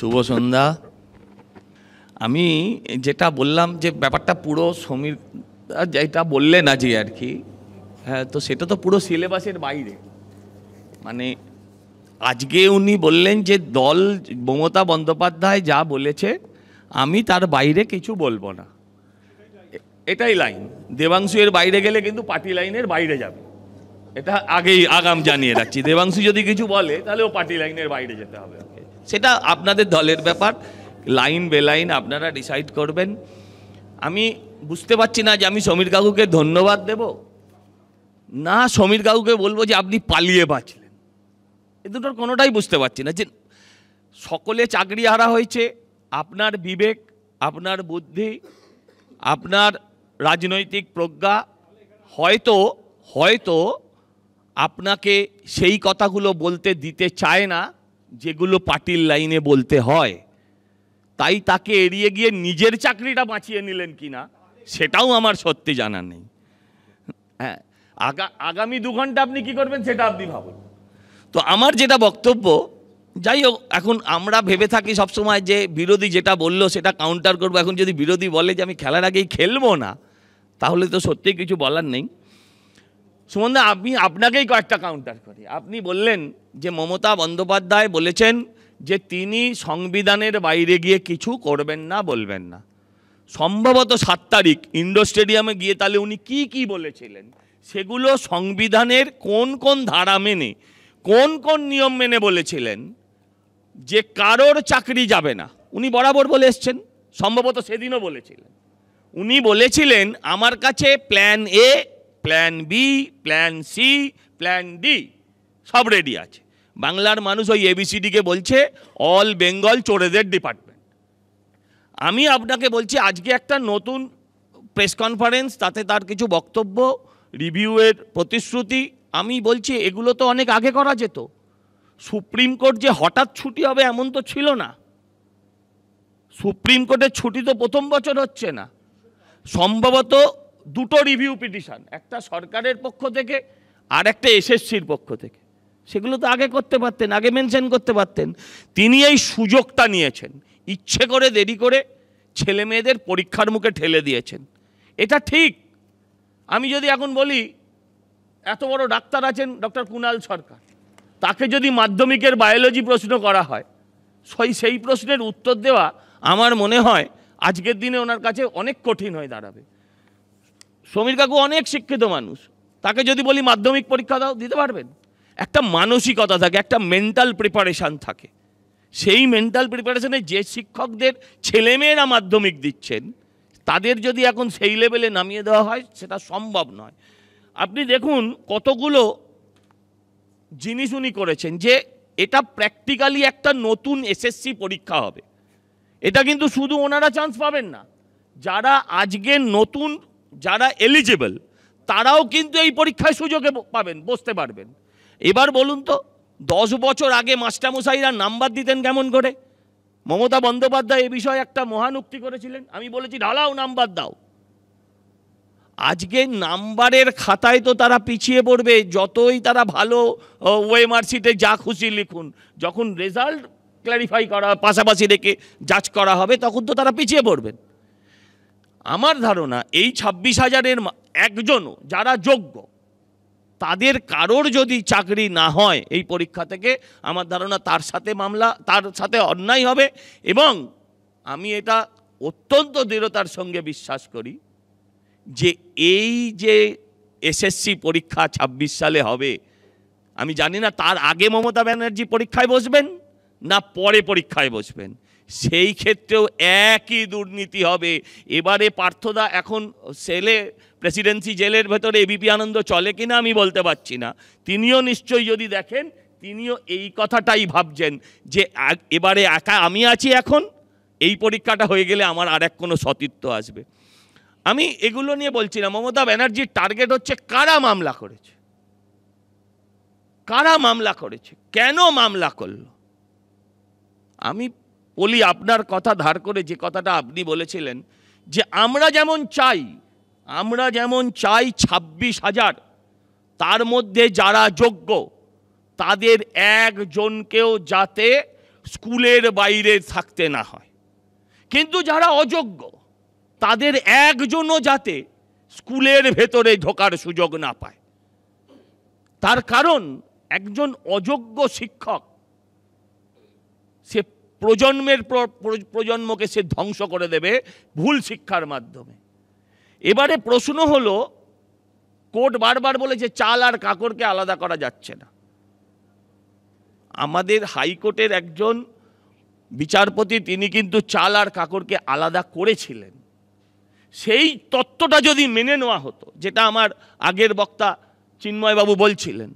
শুভ সন্ধ্যা। আমি যেটা বললাম যে ব্যাপারটা পুরো সমীর যেটা বললেন আজ আর কি, হ্যাঁ, তো সেটা তো পুরো সিলেবাসের বাইরে। মানে আজকে উনি বললেন যে দল মমতা বন্দ্যোপাধ্যায় যা বলেছে আমি তার বাইরে কিছু বলবো না, এটাই লাইন। দেবাংশু এর বাইরে গেলে কিন্তু পার্টি লাইনের বাইরে যাবে, এটা আগেই আগাম জানিয়ে রাখছি। দেবাংশু যদি কিছু বলে তাহলে ও পার্টি লাইনের বাইরে যেতে হবে, সেটা আপনাদের দলের ব্যাপার, লাইন বেলাইন আপনারা ডিসাইড করবেন। আমি বুঝতে পারছি না যে আমি সমীর কাকুকে ধন্যবাদ দেব না সমীর কাকুকে বলবো যে আপনি পালিয়ে বাঁচলেন, এ দুটোর কোনোটাই বুঝতে পারছি না। যে সকলে চাকরি হারা হয়েছে, আপনার বিবেক, আপনার বুদ্ধি, আপনার রাজনৈতিক প্রজ্ঞা হয়তো হয়তো আপনাকে সেই কথাগুলো বলতে দিতে চায় না যেগুলো পার্টির লাইনে বলতে হয়, তাই তাকে এড়িয়ে গিয়ে নিজের চাকরিটা বাঁচিয়ে নিলেন কিনা সেটাও আমার সত্যি জানা নেই। হ্যাঁ, আগামী 2 ঘন্টা আপনি কি করবেন সেটা আপনি ভাবুন। তো আমার যেটা বক্তব্য, যাই হোক, এখন আমরা ভেবে থাকি সবসময় যে বিরোধী যেটা বললো সেটা কাউন্টার করবো। এখন যদি বিরোধী বলে যে আমি খেলার আগেই খেলবো না, তাহলে তো সত্যিই কিছু বলার নেই। সুমনদা, আমি আপনাকেই কয়েকটা কাউন্টার করি। আপনি বললেন যে মমতা বন্দ্যোপাধ্যায় বলেছেন যে তিনি সংবিধানের বাইরে গিয়ে কিছু করবেন না, বলবেন না। সম্ভবত 7 তারিখ ইন্ডোর স্টেডিয়ামে গিয়ে তাহলে উনি কি বলেছিলেন সেগুলো সংবিধানের কোন কোন ধারা মেনে, কোন কোন নিয়ম মেনে বলেছিলেন যে কারোর চাকরি যাবে না, উনি বরাবর বলে এসছেন। সম্ভবত সেদিনও বলেছিলেন, উনি বলেছিলেন আমার কাছে plan A, plan B, plan C, plan D সব রেডি আছে। বাংলার মানুষ ওই এবিসিডিকে বলছে অল বেঙ্গল চোরেদের ডিপার্টমেন্ট। আমি আপনাকে বলছি আজকে একটা নতুন প্রেস কনফারেন্স, তাতে তার কিছু বক্তব্য, রিভিউয়ের প্রতিশ্রুতি, আমি বলছি এগুলো তো অনেক আগে করা যেত। সুপ্রিম কোর্ট যে হঠাৎ ছুটি হবে এমন তো ছিল না। সুপ্রিম কোর্টের ছুটি তো প্রথম বছর হচ্ছে না। সম্ভবত 2টো রিভিউ পিটিশন, একটা সরকারের পক্ষ থেকে আর একটা এসএসসির পক্ষ থেকে, সেগুলো তো আগে করতে পারতেন, আগে মেনশন করতে পারতেন। তিনি এই সুযোগটা নিয়েছেন, ইচ্ছে করে দেরি করে ছেলে মেয়েদের পরীক্ষার মুখে ঠেলে দিয়েছেন। এটা ঠিক। আমি যদি এখন বলি এত বড় ডাক্তার আছেন ডক্টর কুণাল সরকার, তাকে যদি মাধ্যমিকের বায়োলজি প্রশ্ন করা হয়, সেই প্রশ্নের উত্তর দেওয়া আমার মনে হয় আজকের দিনে ওনার কাছে অনেক কঠিন হয়ে দাঁড়াবে। সমীর কাকু অনেক শিক্ষিত মানুষ, তাকে যদি বলি মাধ্যমিক পরীক্ষা দাও, দিতে পারবেন? একটা মানসিকতা থাকে, একটা মেন্টাল প্রিপারেশান থাকে। সেই মেন্টাল প্রিপারেশনে যে শিক্ষকদের ছেলেমেয়েরা মাধ্যমিক দিচ্ছেন, তাদের যদি এখন সেই লেভেলে নামিয়ে দেওয়া হয় সেটা সম্ভব নয়। আপনি দেখুন কতগুলো জিনিস উনি করেছেন, যে এটা প্র্যাকটিক্যালি একটা নতুন এসএসসি পরীক্ষা হবে। এটা কিন্তু শুধু ওনারা চান্স পাবেন না, যারা আজকে নতুন, যারা এলিজিবল, তারাও কিন্তু এই পরীক্ষায় সুযোগে পাবেন, বসতে পারবেন। এবার বলুন তো, 10 বছর আগে মাস্টারমশাইরা নাম্বার দিতেন কেমন করে? মমতা বন্দ্যোপাধ্যায় এ বিষয়ে একটা মহান উক্তি করেছিলেন, আমি বলেছি ঢালাও নাম্বার দাও। আজকে নাম্বারের খাতায় তো তারা পিছিয়ে পড়বে, যতই তারা ভালো ওএমআর শিটে যা খুশি লিখুন, যখন রেজাল্ট ক্ল্যারিফাই করা পাশাপাশি রেখে যাচ করা হবে তখন তো তারা পিছিয়ে পড়বেন। আমার ধারণা এই 26,000-এর একজনও যারা যোগ্য, তাদের কারোর যদি চাকরি না হয় এই পরীক্ষা থেকে, আমার ধারণা তার সাথে মামলা, তার সাথে অন্যায় হবে। এবং আমি এটা অত্যন্ত দৃঢ়তার সঙ্গে বিশ্বাস করি যে এই যে এসএসসি পরীক্ষা 26 সালে হবে, আমি জানি না তার আগে মমতা ব্যানার্জি পরীক্ষায় বসবেন না পরে পরীক্ষায় বসবেন, সেই ক্ষেত্রেও একই দুর্নীতি হবে। এবারে পার্থদা এখন প্রেসিডেন্সি জেলের ভেতরে এবিপি আনন্দ চলে কিনা আমি বলতে পারছি না, তিনিও নিশ্চয়ই যদি দেখেন তিনিও এই কথাটাই ভাবছেন যে এবারে একা আমি আছি, এখন এই পরীক্ষাটা হয়ে গেলে আমার আর এক কোনো সতীর্থ আসবে। আমি এগুলো নিয়ে বলছি না। মমতা ব্যানার্জির টার্গেট হচ্ছে কারা মামলা করেছে, কারা মামলা করেছে, কেন মামলা করলো। আমি বলি আপনার কথা ধার করে, যে কথাটা আপনি বলেছিলেন যে আমরা যেমন চাই 26,000, তার মধ্যে যারা যোগ্য তাদের একজনকেও যাতে স্কুলের বাইরে থাকতে না হয়, কিন্তু যারা অযোগ্য তাদের একজনও যাতে স্কুলের ভেতরে ঢোকার সুযোগ না পায়। তার কারণ একজন অযোগ্য শিক্ষক সে প্রজন্মকে সে ধ্বংস করে দেবে ভুল শিক্ষার মাধ্যমে। এবারে প্রশ্ন হলো, কোর্ট বারবার বলেছে চাল আর কাকড়কে আলাদা করা যাচ্ছে না। আমাদের হাইকোর্টের একজন বিচারপতি তিনি কিন্তু চাল আর কাকড়কে আলাদা করেছিলেন। সেই তত্ত্বটা যদি মেনে নেওয়া হতো, যেটা আমার আগের বক্তা চিন্ময়বাবু বলছিলেন,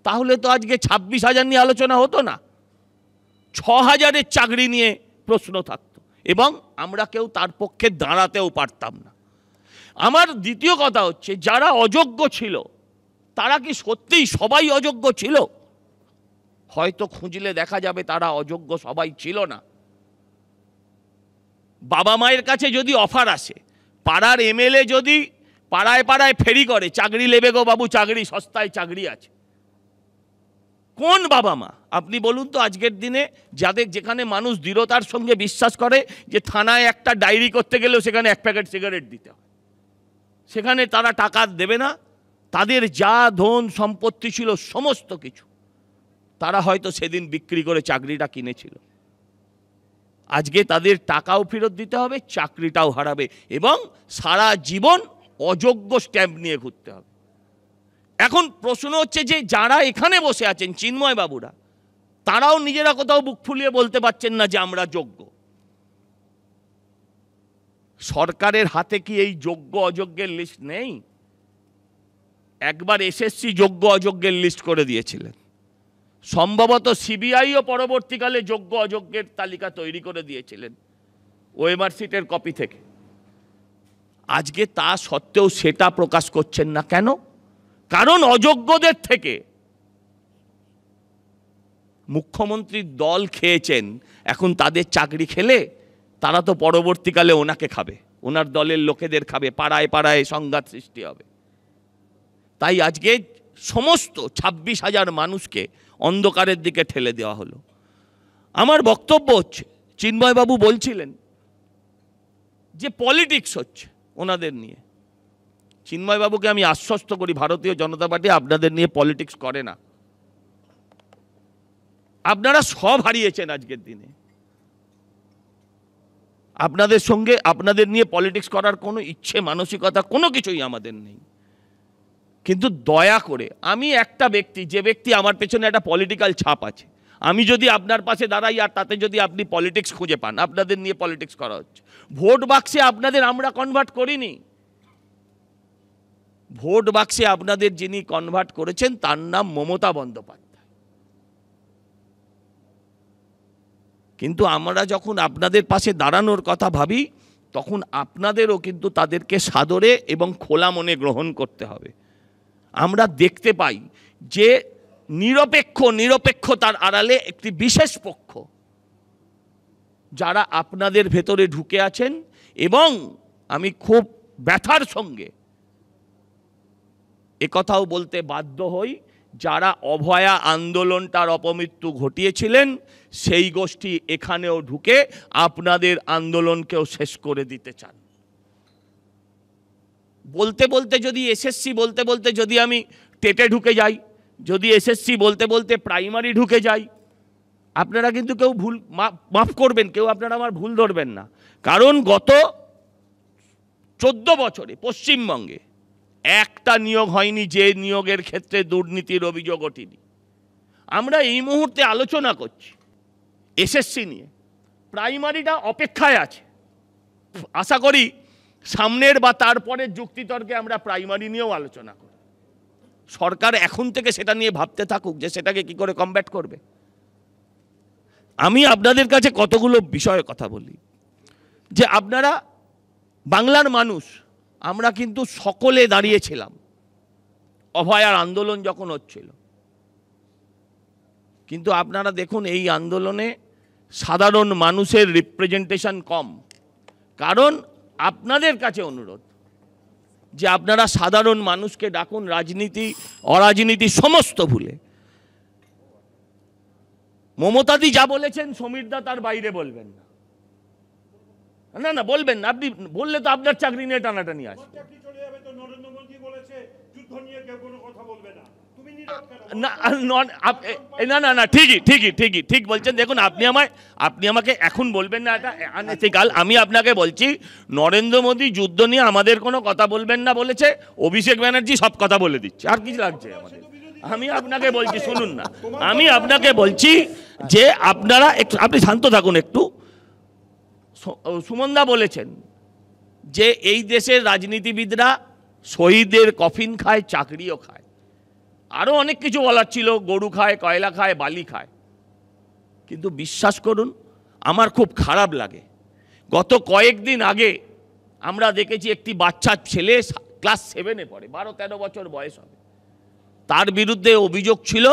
তাহলে তো আজকে 26,000 নিয়ে আলোচনা হতো না, 6,000-এর চাকরি নিয়ে প্রশ্ন থাকতো, এবং আমরা কেউ তার পক্ষে দাঁড়াতেও পারতাম না। আমার দ্বিতীয় কথা হচ্ছে, যারা অযোগ্য ছিল তারা কি সত্যিই সবাই অযোগ্য ছিল? হয়তো খুঁজলে দেখা যাবে তারা অযোগ্য সবাই ছিল না। বাবা মায়ের কাছে যদি অফার আসে, পাড়ার এমএলএ যদি পাড়ায় পাড়ায় ফেরি করে, চাকরি নেবে গো বাবু, চাকরি সস্তায় চাকরি আছে, কোন বাবা মা আপনি বলুন তো আজকের দিনে, যাদের যেখানে মানুষ দৃঢ়তার সঙ্গে বিশ্বাস করে যে থানায় একটা ডায়েরি করতে গেলেও সেখানে 1 প্যাকেট সিগারেট দিতে হয়, সেখানে তারা টাকা দেবে না? তাদের যা ধন সম্পত্তি ছিল সমস্ত কিছু তারা হয়তো সেদিন বিক্রি করে চাকরিটা কিনেছিল। আজকে তাদের টাকাও ফেরত দিতে হবে, চাকরিটাও হারাবে, এবং সারা জীবন অযোগ্য স্ট্যাম্প নিয়ে ঘুরতে হবে। এখন প্রশ্ন হচ্ছে যে যারা এখানে বসে আছেন চিন্ময় বাবুরা, তারাও নিজেরা কোথাও বুক ফুলিয়ে বলতে পারছেন না যে আমরা যোগ্য। সরকারের হাতে কি এই যোগ্য অযোগ্যের লিস্ট নেই? একবার এসএসসি যোগ্য অযোগ্যের লিস্ট করে দিয়েছিলেন, সম্ভবত সিবিআইও পরবর্তীকালে যোগ্য অযোগ্যের তালিকা তৈরি করে দিয়েছিলেন ওএমআর সিটের কপি থেকে। আজকে তা সত্ত্বেও সেটা প্রকাশ করছেন না কেন? কারণ অযোগ্যদের থেকে মুখ্যমন্ত্রীর দল খেয়েছেন, এখন তাদের চাকরি খেলে তারা তো পরবর্তীকালে ওনাকে খাবে, ওনার দলের লোকেদের খাবে, পাড়ায় পাড়ায় সংঘাত সৃষ্টি হবে। তাই আজকে সমস্ত 26,000 মানুষকে অন্ধকারের দিকে ঠেলে দেওয়া হলো। আমার বক্তব্য হচ্ছে, চিন্ময়বাবু বলছিলেন যে পলিটিক্স হচ্ছে ওনাদের নিয়ে। চিন্ময়বাবুকে আমি আশ্বস্ত করি, ভারতীয় জনতা পার্টি আপনাদের নিয়ে পলিটিক্স করে না। আপনারা সব হারিয়েছেন আজকের দিনে, আপনাদের সঙ্গে আপনাদের নিয়ে পলিটিক্স করার কোনো ইচ্ছে মানসিকতা কোনো কিছুই আমাদের নেই। কিন্তু দয়া করে, আমি একটা ব্যক্তি, যে ব্যক্তি আমার পেছনে একটা পলিটিক্যাল ছাপ আছে, আমি যদি আপনার পাশে দাঁড়াই আর তাতে যদি আপনি পলিটিক্স খুঁজে পান, আপনাদের নিয়ে পলিটিক্স করা হচ্ছে, ভোট বাক্সে আপনাদের আমরা কনভার্ট করিনি। ভোট বাক্সে আপনাদের যিনি কনভার্ট করেছেন তার নাম মমতা বন্দ্যোপাধ্যায়। কিন্তু আমরা যখন আপনাদের পাশে দাঁড়ানোর কথা ভাবি, তখন আপনাদেরও কিন্তু তাদেরকে সাদরে এবং খোলা মনে গ্রহণ করতে হবে। আমরা দেখতে পাই যে নিরপেক্ষতার আড়ালে একটি বিশেষ পক্ষ যারা আপনাদের ভেতরে ঢুকে আছেন, এবং আমি খুব ব্যথার সঙ্গে একথাও বলতে বাধ্য হই, যারা অভয়া আন্দোলনটার অপমৃত্যু ঘটিয়েছিলেন সেই গোষ্ঠী এখানেও ঢুকে আপনাদের আন্দোলনকেও শেষ করে দিতে চান। বলতে বলতে যদি এসএসসি বলতে বলতে যদি আমি টেটে ঢুকে যাই, যদি এসএসসি বলতে বলতে প্রাইমারি ঢুকে যাই, আপনারা কিন্তু কেউ ভুল মাফ করবেন, কেউ আপনারা আমার ভুল ধরবেন না। কারণ গত 14 বছরে পশ্চিমবঙ্গে একটা নিয়োগ হয়নি যে নিয়োগের ক্ষেত্রে দুর্নীতির অভিযোগ ওঠেনি। আমরা এই মুহূর্তে আলোচনা করছি এসএসসি নিয়ে, প্রাইমারিটা অপেক্ষায় আছে। আশা করি সামনের বা তারপরের যুক্তিতর্কে আমরা প্রাইমারি নিয়েও আলোচনা করি। সরকার এখন থেকে সেটা নিয়ে ভাবতে থাকুক যে সেটাকে কি করে কমব্যাট করবে। আমি আপনাদের কাছে কতগুলো বিষয়ে কথা বলি, যে আপনারা বাংলার মানুষ, আমরা কিন্তু সকলে দাঁড়িয়েছিলাম অভয়ার আন্দোলন যখন হচ্ছিল। কিন্তু আপনারা দেখুন এই আন্দোলনে সাধারণ মানুষের রিপ্রেজেন্টেশন কম। কারণ আপনাদের কাছে অনুরোধ যে আপনারা সাধারণ মানুষকে ডাকুন, রাজনীতি অরাজনীতি সমস্ত ভুলে মমতাদি যা বলেছেন সমীর দা তার বাইরে বলবেন না। না না বলবেন না, আপনি বললে তো আপনার চাকরি নিয়ে টানাটানি আসবে। না না না ঠিকই ঠিক বলছেন। দেখুন আপনি আমাকে এখন বলবেন না, এটা আনএথিক্যাল। আমি আপনাকে বলছি নরেন্দ্র মোদী যুদ্ধ নিয়ে আমাদের কোনো কথা বলবেন না বলেছে, অভিষেক ব্যানার্জি সব কথা বলে দিচ্ছে। আর কিছু লাগছে আমাদের? আমি আপনাকে বলছি শুনুন না, আমি আপনাকে বলছি যে আপনারা একটু, আপনি শান্ত থাকুন একটু। সুমনদা বলেছেন যে এই দেশের রাজনীতিবিদরা শহীদের কফিন খায়, চাকরিও খায়, আরও অনেক কিছু বলার ছিল, গরু খায়, কয়লা খায়, বালি খায়। কিন্তু বিশ্বাস করুন আমার খুব খারাপ লাগে, গত কয়েকদিন আগে আমরা দেখেছি একটি বাচ্চা ছেলে ক্লাস 7-এ পড়ে, 12-13 বছর বয়স হবে, তার বিরুদ্ধে অভিযোগ ছিল,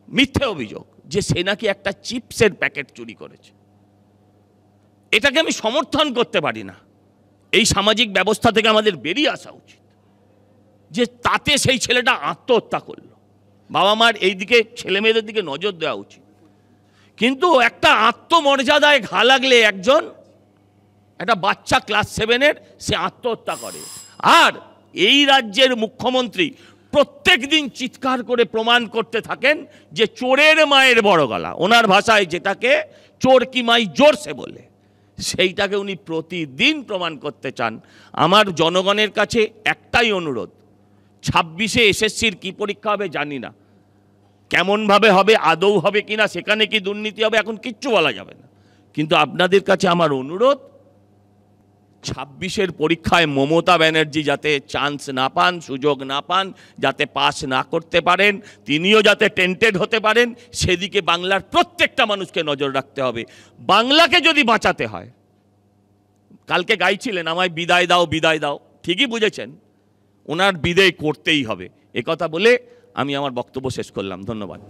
মিথ্যে অভিযোগ, যে সে নাকি একটা চিপসের প্যাকেট চুরি করেছে। এটাকে আমি সমর্থন করতে পারি না। এই সামাজিক ব্যবস্থা থেকে আমাদের বেরিয়ে আসা উচিত, যে তাতে সেই ছেলেটা আত্মহত্যা করলো। বাবা মার এই দিকে, ছেলে মেয়েদের দিকে নজর দেওয়া উচিত। কিন্তু একটা আত্মমর্যাদায় ঘা লাগলে একজন, একটা বাচ্চা ক্লাস 7-এর, সে আত্মহত্যা করে। আর এই রাজ্যের মুখ্যমন্ত্রী প্রত্যেক দিন চিৎকার করে প্রমাণ করতে থাকেন যে চোরের মায়ের বড় গলা, ওনার ভাষায় যেটাকে চোর কি মাই জোরসে বলে, সেইটাকে উনি প্রতিদিন প্রমাণ করতে চান। আমার জনগণের কাছে একটাই অনুরোধ, 26-এ এসএসসির কি পরীক্ষা হবে জানি না, কেমনভাবে হবে, আদৌ হবে কিনা, সেখানে কি দুর্নীতি হবে এখন কিচ্ছু বলা যাবে না। কিন্তু আপনাদের কাছে আমার অনুরোধ, 26-এর পরীক্ষায় মমতা ব্যানার্জি যাতে চান্স না পান, সুযোগ না পান, যাতে পাস না করতে পারেন, তিনিও যাতে টেন্টেড হতে পারেন, সেদিকে বাংলার প্রত্যেকটা মানুষকে নজর রাখতে হবে। বাংলাকে যদি বাঁচাতে হয়, কালকে গাইছিলেন আমায় বিদায় দাও বিদায় দাও, ঠিকই বুঝেছেন, ওনার বিদায় করতেই হবে। একথা বলে আমি আমার বক্তব্য শেষ করলাম। ধন্যবাদ।